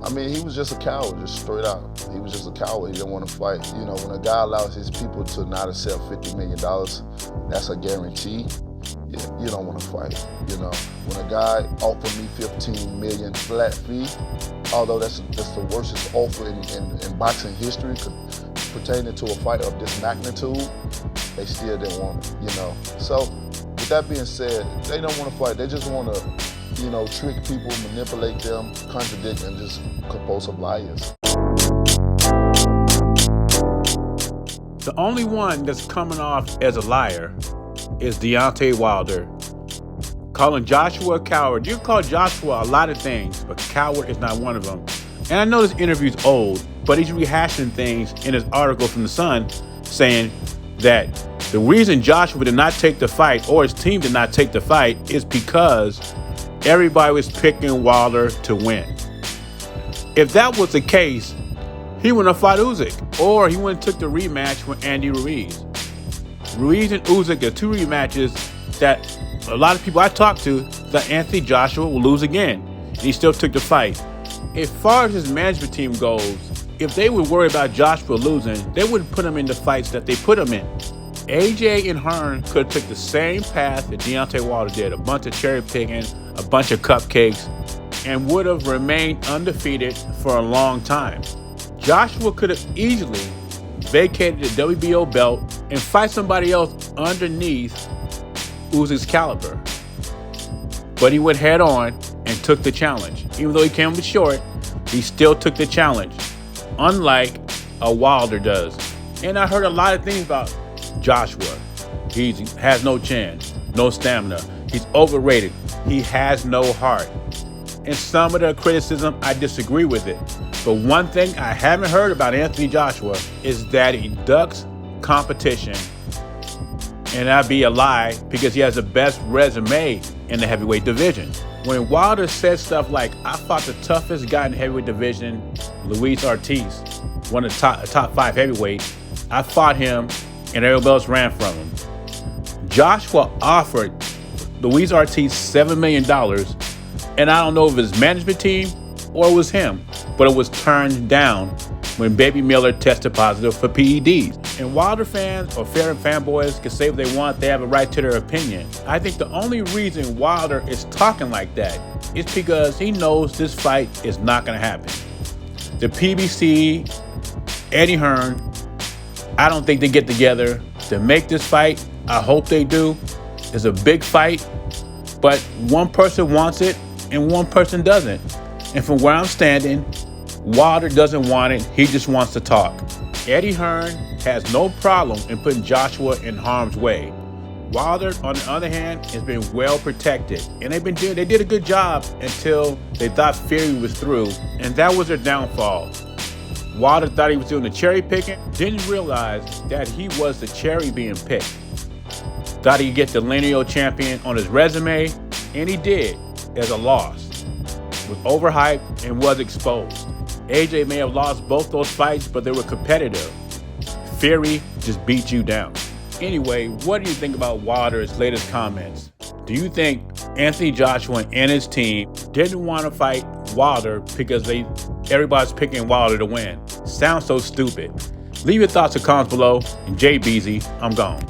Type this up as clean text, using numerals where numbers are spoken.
I mean, he was just a coward, just straight out. He was just a coward. He didn't want to fight. You know, when a guy allows his people to not accept $50 million, that's a guarantee. You don't want to fight. You know, when a guy offered me $15 million flat fee, although that's the worstest offer in boxing history pertaining to a fight of this magnitude, they still didn't want it. You know, so with that being said, they don't want to fight. They just want to, you know, trick people, manipulate them, contradict, and just compulsive liars. The only one that's coming off as a liar is Deontay Wilder. Calling Joshua a coward. You can call Joshua a lot of things, but coward is not one of them. And I know this interview's old, but he's rehashing things in his article from The Sun, saying that the reason Joshua did not take the fight, or his team did not take the fight, is because everybody was picking Wilder to win. If that was the case, he wouldn't have fought Usyk, or he wouldn't have took the rematch with Andy Ruiz. Ruiz and Usyk are two rematches that a lot of people I talked to thought Anthony Joshua will lose again, and he still took the fight. As far as his management team goes, if they would worry about Joshua losing, they wouldn't put him in the fights that they put him in. AJ and Hearn could have took the same path that Deontay Wilder did, a bunch of cherry picking, a bunch of cupcakes, and would have remained undefeated for a long time. Joshua could have easily vacated the WBO belt and fight somebody else underneath Usyk's caliber. But he went head on and took the challenge. Even though he came up short, he still took the challenge, unlike a Wilder does. And I heard a lot of things about Joshua. He has no chin, no stamina. He's overrated. He has no heart. And some of the criticism, I disagree with it. But one thing I haven't heard about Anthony Joshua is that he ducks competition. And that'd be a lie, because he has the best resume in the heavyweight division. When Wilder said stuff like, I fought the toughest guy in the heavyweight division, Luis Ortiz, one of the top 5 heavyweights, I fought him and everybody else ran from him. Joshua offered Luis Ortiz $7 million, and I don't know if it was his management team or it was him, but it was turned down when Baby Miller tested positive for PEDs. And Wilder fans or fair fanboys can say what they want. They have a right to their opinion. I think the only reason Wilder is talking like that is because he knows this fight is not going to happen. The PBC, Eddie Hearn, I don't think they get together to make this fight. I hope they do. It's a big fight, but one person wants it and one person doesn't. And from where I'm standing, Wilder doesn't want it. He just wants to talk. Eddie Hearn has no problem in putting Joshua in harm's way. Wilder, on the other hand, has been well protected, and they did a good job until they thought Fury was through, and that was their downfall. Wilder thought he was doing the cherry picking, didn't realize that he was the cherry being picked. Thought he'd get the lineal champion on his resume, and he did, as a loss. Was overhyped and was exposed. AJ may have lost both those fights, but they were competitive. Fury just beat you down. Anyway, what do you think about Wilder's latest comments? Do you think Anthony Joshua and his team didn't want to fight Wilder because everybody's picking Wilder to win? Sounds so stupid. Leave your thoughts in comments below. And Jay Beasy, I'm gone.